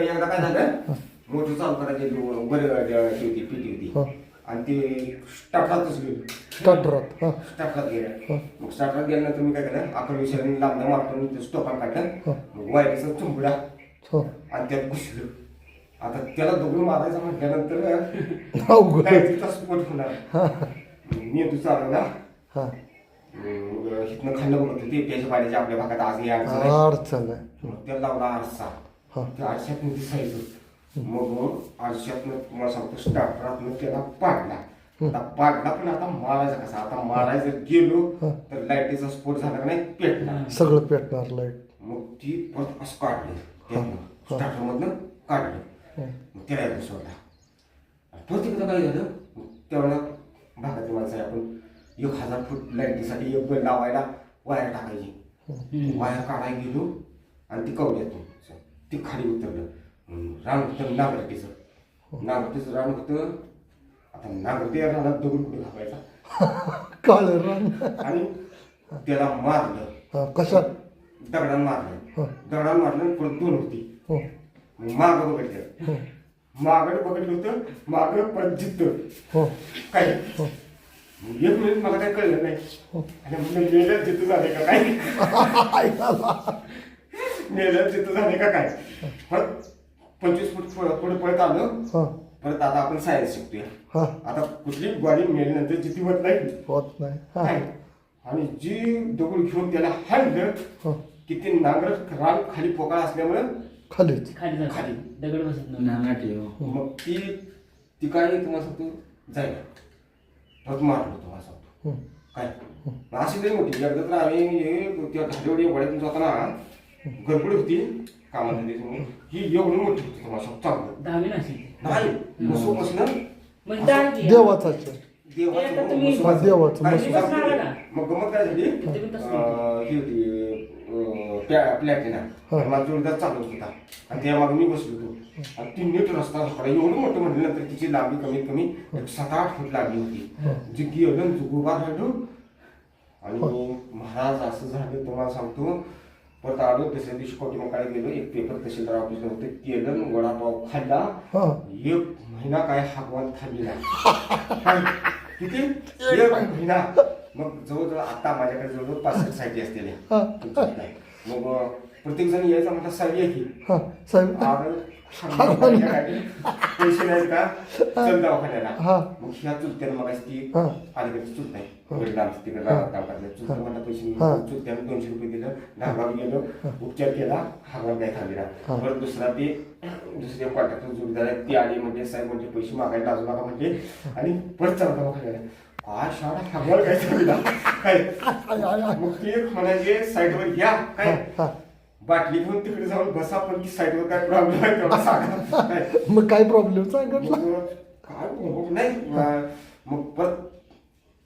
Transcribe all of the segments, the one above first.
एकदा काय झालं मोटर चालू करायची बरं होती पिटी होती आणि ते स्टार्टरातच गेलो स्टार्टरात गेल्या मग स्टार्टरात गेल्यानंतर मी काय केलं आपण विषयाने लांबदा मारतो स्टोपान काढलं मग वायरीचा चुंबडा आणि त्यात घुसलो. आता त्याला दगड मारायचा म्हटल्यानंतर काय तिचा स्फोट होणार मेंदू चालवला. इथनं खाल्लं बघत होती त्याच्या पाण्याची आपल्या भागात आज अडचण आहे. त्याला लावला आरसा त्या आरशात दिसायचं मग आरशातनं तुम्हाला सांगतो स्टार्टरातनं त्याला पाडला. आता पाडला पण आता मारायचा कसा आता मारायचं गेलो तर लाईटीचा स्फोट झाला का नाही पेटणार सगळं पेटणार लाईट. मग ती परत असं काढलं स्टार्टर मधनं काढलं मग त्याला सोडला. परत एकदा काय झालं तेवढ्या भागातली माणसं आहे आपण 1000 फूट लाईटीसाठी एक बेल लावायला वायर टाकायची वायर काढायला गेलो आणि ती कवड्यातून ती खाली उतरलं. रान होतं नागरटीचं रान होतं. आता नागरटी रानात दगड कुठे घालायचा काळ रान आणि त्याला मारलं कशा दगडानं मारलं परत दोन होती मागं बघितलं मागं बघितलं होतं मागं परत जिथं काय एक मिनिट मला काय कळलं नाही आणि म्हणजे मेल्यात जिथं झाले का काय मेल्यात जिथं झाले का काय परत 25 फूट पुढे पळत आलं. परत आता आपण सायन्स शिकतोय. आता कुठली गाडी मेल्यानंतर जिथे होत नाही आणि जी दगड घेऊन त्याला हाणलं की ते नांगर रान खाली पोकळ असल्यामुळे खाली दगड बसत मग ती काय तुम्हाला सांगतो जाईल परत मारलो तुम्हाला सांगतो काय अशी लई मोठी एकदा तर आम्ही त्या ढालेवडी वड्यातून जाताना गडबड होती कामामध्ये ही एवढी मोठी होती तुम्हाला सांगतो चांगलं नाही मसू बसणं देवाचा मग गमत काय झाली ही होती प्लॅटिना माझा जोडीदार चालवत होता आणि त्या मागे मी बसलो होतो आणि ती नीट रस्ता झाला एवढं मोठं म्हटल्यानंतर तिची लांबी कमीत कमी 7-8 फूट लांबी होती जी गेलं उभा राहिलो आणि महाराज असं झालं तुम्हाला सांगतो. परत आलो दुसऱ्या दिवशी कोटीमंकाळी गेलो एक पेपर तहसीलदार ऑफिसला होते केलं वडापाव खाल्ला 1 महिना काय हागवान थांबली नाही किती 1 महिना. मग जवळजवळ आता माझ्याकडे जवळजवळ 65 साईटी असलेल्या मग प्रत्येक जण यायचा म्हटलं साहेब आहे की पैसे नाही का चल दवाखान्याला मग ह्या चुलत्यानं मग ती अलीकडची चुलत आहे वडिलांचं तिकडे काम करतात चुलत म्हणलं पैसे चुलत्यानं 200 रुपये दिलं धारगाव गेलो उपचार केला हागवा काय थांबला. परत दुसऱ्या कॉन्ट्रॅक्टर जोडीदार आहे ती आली म्हणजे साहेब म्हणजे पैसे मागायला लाजू नका म्हणजे आणि परत चला दवाखान्याला काय शाळा हागवा काय थांबला काय मग ते म्हणायचे साईडवर घ्या काय बाटली घेऊन तिकडे जाऊन बसा पण की साईडवर काय प्रॉब्लेम आहे तेवढा सांगा. मग काय प्रॉब्लेम सांगितलं काय नाही मग परत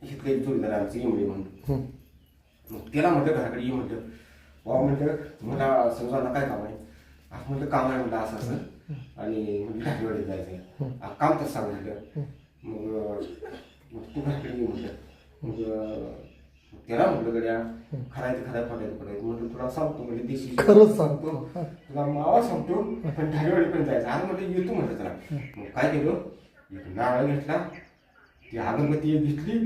इथलं एक जोडीदार आमची इमडी म्हणून मग त्याला म्हटलं घराकडे ये म्हटलं बाबा म्हटलं मला समजा काय काम आहे असं म्हटलं काम आहे म्हटलं असं असं आणि म्हटलं ढाकेवाडीत जायचं काम तर सांग म्हटलं मग तू घराकडे ये म्हटलं मग त्याला म्हटलं गड्या खरायचं पडायचं म्हटलं तुला सांगतो म्हणजे देशी खरंच सांगतो तुला मावा सांगतो पण ढालेवाडी पण जायचं आज म्हटलं येतो म्हटलं त्याला. मग काय केलं एक नारळ घेतला ती अगरबत्ती घेतली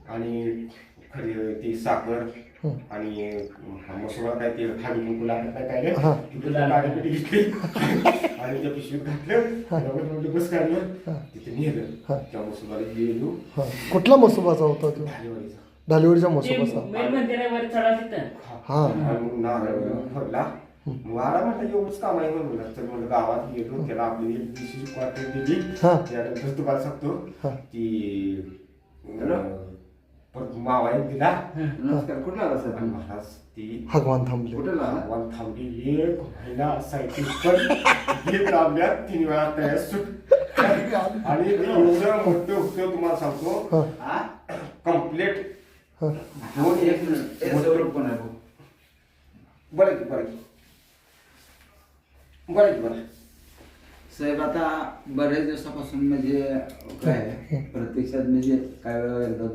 आणि खरी ती साखर आणि मसुरा काय ते खाडी कुंकू लागत काय काढेपेटी घेतली आणि त्या पिशवीत घातलं बस काढलं तिथे नेलं त्या मसुराला गेलो. कुठला मसुबाचा होता तो ढालेवाडीचा ढालेवाडीच्या मसुबाचा नारळ फोडला वारा म्हटलं एवढंच काम आहे म्हणून तर म्हणलं गावात गेलो त्याला आपली एक दिवशी क्वार्टर दिली त्यानंतर तुम्हाला सांगतो की मावा एक दिला नमस्कार कुठला आला सर महाराज ती भगवान थांबले भगवान थांबली 1 महिना सायकल पण तांब्यात 3 वेळा तयार सुट आणि एवढं मोठं होतं तुम्हाला सांगतो कम्प्लीट 2-1 मिनिट पण आहे बरं साहेब आता बऱ्याच दिवसापासून म्हणजे काय प्रत्यक्षात म्हणजे काय वेळा एकदा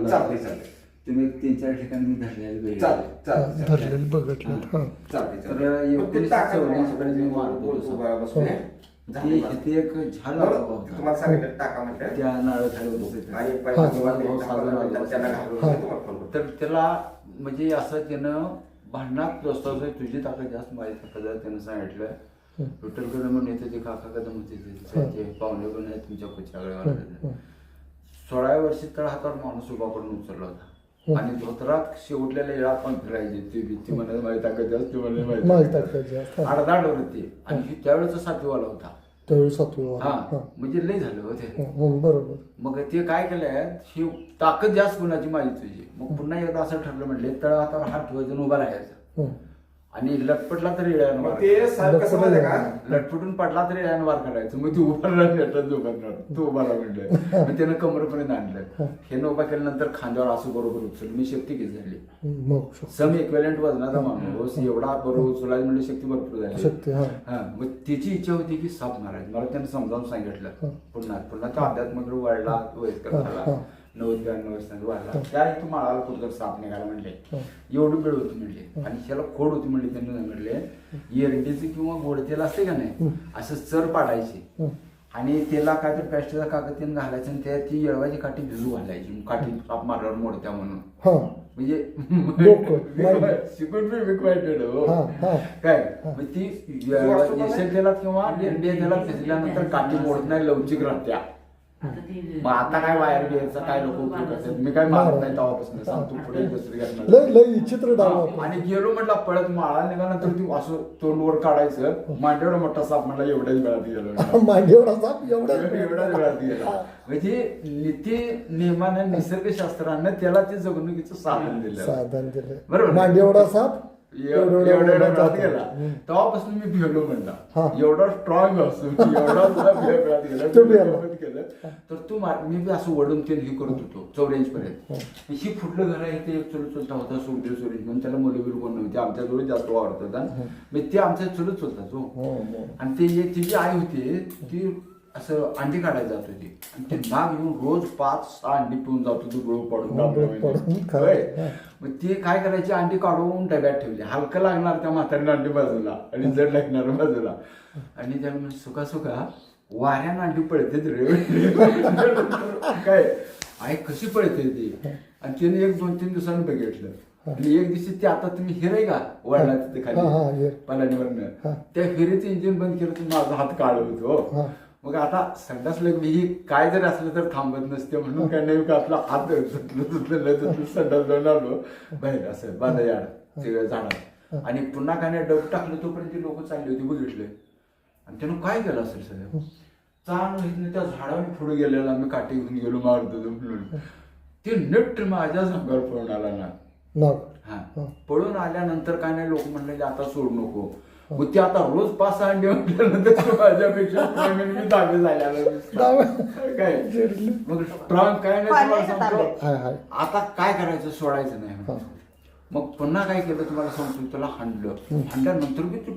चालतंय तुम्ही 3-4 ठिकाणी मी धरलेले बघितले. चालते धरलेलं बघितलं हा चालते तर 1984 कडे मी मारत होतो. ते एक झाड होता. तुम्हाला सांगितलं टाका म्हटलं त्या नारळाखाली बसायचं. आणि त्यांना घालून तुम्हाला फोन करतो. तर त्याला म्हणजे असं त्यानं भांडणात दोस्ताचं तुझी ताकद जास्त माझी ताकद आहे त्यानं सांगितलं. विठ्ठल कदम म्हणून येते ते काका कदम होते ते पाहुणे पण आहेत तुमच्या कुच्याकडे. 16व्या वर्षी तळ हातावर माणूस उभा करून उचलला होता आणि धोत्रात शेवटलेल्या येळा पण फिरायची ती भीती म्हणायला माझी ताकद जास्त ती म्हणायला माझी ताकद जास्त. आडदाड होती आणि ही त्यावेळेचा 7वीवाला होता. त्यावेळी 7वी हा म्हणजे लय झालं होते. बरोबर. मग ते काय केलंय ही ताकद जास्त कुणाची माझी तुझी. मग पुन्हा एकदा असं ठरलं म्हणले तळ हातावर हात ठेवायचं उभा राहायचं आणि लटपटला तरी येळ्यानं वार ते साहेब कसं माहिती का लटपटून पडला तरी येळ्यानं वार करायचं. मग तू उभा राहिला तू उभा राहा म्हणलं. मग त्यानं कमरेपर्यंत आणलं. हे उभा केल्यानंतर खांद्यावर असं बरोबर उचल मी शक्ती किती झाली. सम इक्वेलंट वजनाचा माणूस एवढा बरोबर उचलायचं म्हणजे शक्ती भरपूर झाली. शक्ती हा मग त्याची इच्छा होती की साप मारायचं. मला त्यानं समजावून सांगितलं. पुन्हा तो अध्यात्मक वाढला वयस्कर झाला 90-92 वर्षांचा वाढला. त्या तू माळाला कुठं साप निघाला म्हणले. एवढी वेळ होती म्हणले आणि त्याला खोड होती म्हणले. त्यांनी म्हणले एरंडीचं किंवा गोड तेल असते का नाही असं चर पाडायची आणि त्याला काय तर प्लॅस्टिकचा कागद त्यानं घालायचं आणि त्या ती येळवाची काठी भिजू घालायची. काठी साप मारल्यावर मोडत्या म्हणून म्हणजे शिकून मी वाईट हो काय मग ती येशल तेलात किंवा एरंडी तेलात भिजल्यानंतर काठी मोडत नाही लवचिक राहत्या. मग आता काय वायर घ्यायचं काय लोक उपयोग करतात. मी काय मारत नाही तेव्हापासून सांगतो पुढे दुसरी घटना. आणि गेलो म्हटलं पळत माळा निघाल्यानंतर ती असं तोंडवर काढायचं मांडेवढा मोठा साप म्हटलं एवढ्याच वेळात गेलो. मांडेवढा साप एवढ्याच वेळात गेला. म्हणजे नीती नियमानं निसर्गशास्त्रानं त्याला ते जगणुकीचं साधन दिलं. बरोबर मांडेवढा साप एवढा गेला. तेव्हापासून मी भिवलो म्हणला एवढा स्ट्रॉंग असतो केलं तर तू मी बी असं वडून ते हे करत होतो 84 पर्यंत. ही फुटलं घर आहे ते चुलत चुलता होता सुखदेव सुरेश म्हणून त्याला मुलगी कोण नव्हती आमच्याजवळ जास्त वाढत होता. म्हणजे ते आमच्या चुलत चुलता तो आणि ते तिची आई होती ती असं अंडी काढायला जात होती आणि ते नाग येऊन रोज 5-6 अंडी पिऊन जात होती डोळ पडून. मग ते काय करायचे अंडी काढून डब्यात ठेवले. हलकं लागणार त्या म्हातारीला अंडी बाजूला आणि जड लागणार बाजूला आणि त्यामुळे सुका सुका वाऱ्यानं अंडी पळते रे काय आई कशी पळते ती. आणि त्याने 1-2-3 दिवसांनी बघितलं आणि एक दिवशी ते आता तुम्ही हिरे का वळला तिथे खाली पलानीवरनं त्या हिरेचं इंजिन बंद केलं तर माझा हात काढ होतो. मग आता संडास ही काय जरी असलं तर थांबत नसते म्हणून काय नाही का आपला हात धुतलं संडास जाऊन आलो बाहेर असं बांधायाड सगळं झाडात आणि पुन्हा काय नाही डब टाकलं तोपर्यंत ती लोक चालली होती बघितले आणि त्यानं काय केलं असेल सगळं चांगलं त्या झाडावर पुढे गेलेला मी काठी घेऊन गेलो मारतो म्हणून ते नट माझ्या संघावर पळून आला ना. हा पळून आल्यानंतर काय नाही लोक म्हणले आता सोडू नको. मग ते आता रोज 5-6 अंडी म्हटल्यानंतर माझ्यापेक्षा मी दावे झाल्या काय मग स्ट्रॉंग काय नाही तुम्हाला सांगतो. आता काय करायचं सोडायचं नाही. मग पुन्हा काय केलं तुम्हाला सांगतो त्याला हाणल्यानंतर मी ते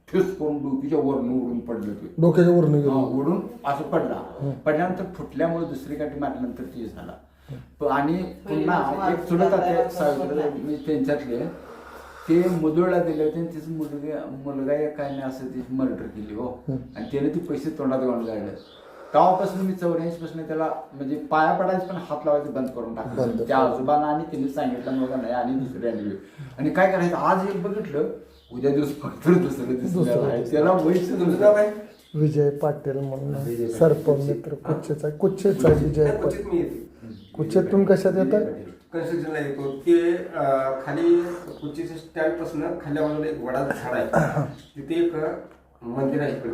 ठेस करून डोकीच्या वरनं उडून पडलं ते डोक्याच्या वरनं उडून असं पडल्यानंतर फुटल्यामुळे दुसरी काठी मारल्यानंतर ते झाला. आणि पुन्हा एक चुलत मी त्यांच्यातले ते मुदुळला दिले होते आणि तिचा मुलगा काय नाही असं ती मर्डर केली हो आणि त्याने ते पैसे तोंडात घालून जायला. तेव्हापासून मी 84 पासून त्याला म्हणजे पाया पडायचं पण हात लावायचं बंद करून टाकलं त्या आजोबांना आणि त्यांनी सांगितलं मग नाही आणि दुसरे आणि काय करायचं आज एक बघितलं उद्या दिवस फक्त दुसरं दिसलं त्याला वैश्य विजय पाटील म्हणून सरपमित्र कुच्चेचा विजय पाटील. कुच्चेतून कशात येतात कन्स्ट्रक्शनला येतो ते खाली कुर्चीच्या स्टँड पासून खाल्या बाजूला एक वडाचं झाड आहे तिथे एक मंदिर आहे इकडे.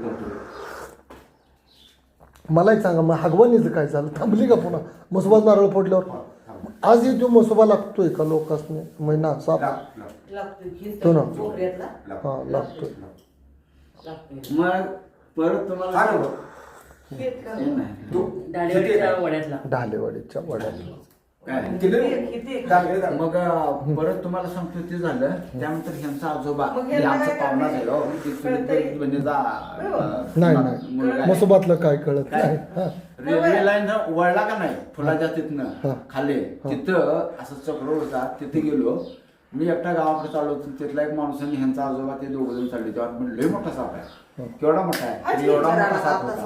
मला एक सांगा मग हगवानीचं काय झालं थांबली का पुन्हा मसोबा नारळ फोडल्यावर आज तो मसोबा लागतोय का लोकांनी महिना साप तो ना हा लागतोय. मग परत तुम्हाला ढालेवाडीच्या वड्याला मग परत तुम्हाला सांगतो ते झालं त्यानंतर ह्यांचा आजोबा हे आमचा पाहुणा झाला म्हणजे नाही नाही मसोबातलं काय कळत नाही. रेल्वे लाईन वळला का नाही फुलाच्या तिथनं खाली तिथं असं चक्र होता तिथे गेलो मी एकटा गावाकडे चाललो होतो तिथला एक माणसाने ह्यांचा आजोबा ते दोघ जण चालले तेव्हा म्हणलं लय मोठा साप आहे केवढा मोठा आहे एवढा मोठा साप होता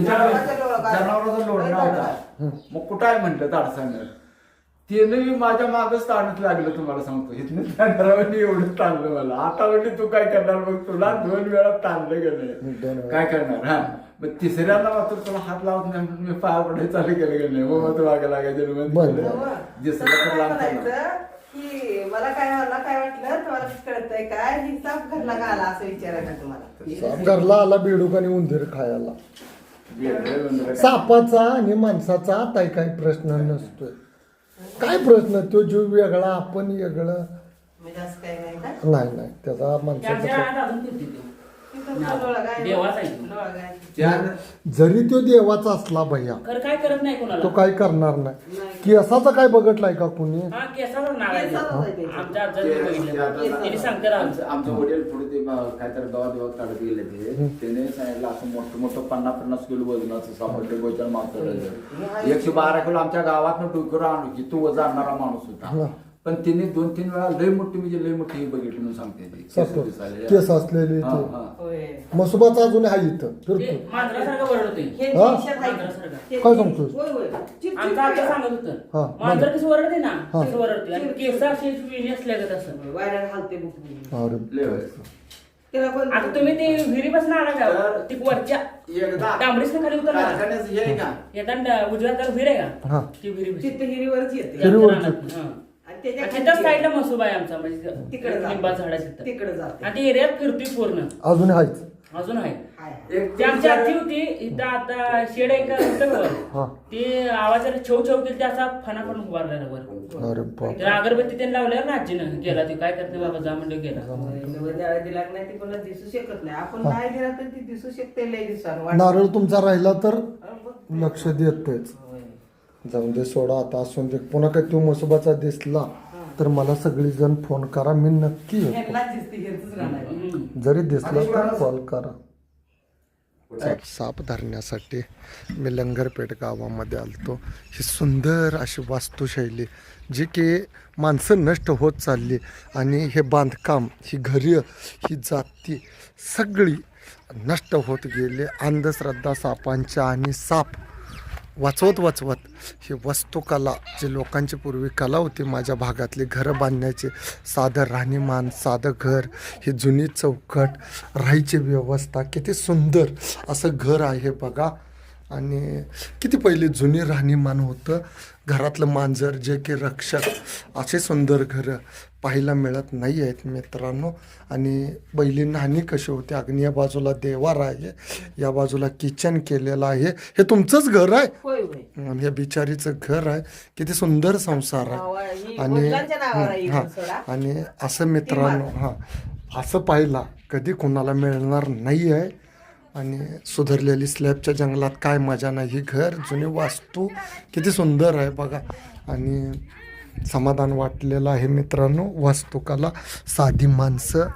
जनावरांचा लोढणा होता मग कुठं आहे म्हटलं ताडसानं त्यानं मी माझ्या मागच ताणत लागलं तुम्हाला सांगतो इथनं त्या एवढं ताणलं मला आता म्हणजे तू काय करणार मग तुला 2 वेळा ताणलं गेलं काय करणार हा मग तिसऱ्यांदा मात्र तुला हात लावत नाही म्हणून मी पाया पडायला चालू केलं गेलं मग मग मागे लागायचं दिसलं तर लांब की मला काय वाटलं तुम्हाला कळतंय काय ही साप घरला का आला असं विचारायला तुम्हाला घरला आला बेडूक आणि उंदीर खायला. सापाचा आणि माणसाचा ताई काही प्रश्न नसतोय. काय प्रश्न तो जीव वेगळा आपण वेगळं म्हणजे असं काही नाही का नाही नाही त्याचा माणसाचा जरी तो देवाचा असला भैया काय करत नाही कोणाला तो काय करणार नाही. केसाचा काय बघितलाय का कुणी आमच्या वडील पुढे ते काहीतरी गावात काढत गेले ते त्याने सांगितलं असं मोठं 50-50 किलो वजनाचं सापडलं गोचर मागचं 112 किलो आमच्या गावात डोकर आणू की तो वजन आणणारा माणूस होता पण तिने 2-3 वेळा लय मोठी ही बघितली म्हणून सांगते केस असलेली मसोबाचा अजून आहे इथं फिरतो काय सांगतो सांगत होतं मांजर कसं वरडते ना कसं वरडते आणि केस असे असल्यागत असं वायरल हालते आता तुम्ही ते विहिरीपासून आला का ती वरच्या डांबरीस खाली उतरला येतात उजव्या तर विहीर आहे का ती हिरीवरच येते तिथं साईडला मसोबा आहे आमचा म्हणजे तिकडे लिंबा झाडाच्या तिकडे जाते आणि ती एरियात फिरतोय पूर्ण अजून आहेच अजून आहे ती आमची आजी होती इथं आता शेड आहे का होतं ती आवाजाला छव केली ते असा फणा पण उभारला वर तर अगरबत्ती त्यांनी लावल्यावर ना आजीनं गेला ती काय करते बाबा जा म्हणलं गेला दिला नाही ती कोणाला दिसू शकत नाही आपण नाही दिला तर ती दिसू शकते लय दिवसानं नारळ तुमचा राहिला तर लक्ष देतच जाऊन दे सोडा आता असून दे पुन्हा काही तू मसोबाचा दिसला तर मला सगळी जण फोन करा मी नक्की जरी दिसलं तर कॉल करा. साप धरण्यासाठी मी लंगरपेठ गावामध्ये आलतो. ही सुंदर अशी वास्तुशैली जी की माणसं नष्ट होत चालली आणि हे बांधकाम ही घरं ही जाती सगळी नष्ट होत गेली. अंधश्रद्धा सापांच्या आणि साप वाचवत ही वस्तुकला जी लोकांची पूर्वी कला होती माझ्या भागातली घरं बांधण्याची साधं राहणीमान साधं घर ही जुनी चौकट राहायची व्यवस्था किती सुंदर असं घर आहे बघा. आणि किती पहिले जुनी राहणीमान होतं घरातलं मांजर जे की रक्षक असे सुंदर घरं पाहायला मिळत नाही आहेत मित्रांनो. आणि पहिली न्हाणी कशी होती अग्नी या बाजूला देवार आहे या बाजूला किचन केलेलं आहे. हे तुमचंच घर आहे आणि या बिचारीचं घर आहे किती सुंदर संसार आहे. आणि असं मित्रांनो असं पाहिला कधी कोणाला मिळणार नाही आहे. आणि सुधारलेली स्लॅबच्या जंगलात काय मजा नाही. ही घर जुनी वास्तू किती सुंदर आहे बघा आणि समाधान वाटलेलं आहे मित्रांनो. वास्तुकला साधी माणसं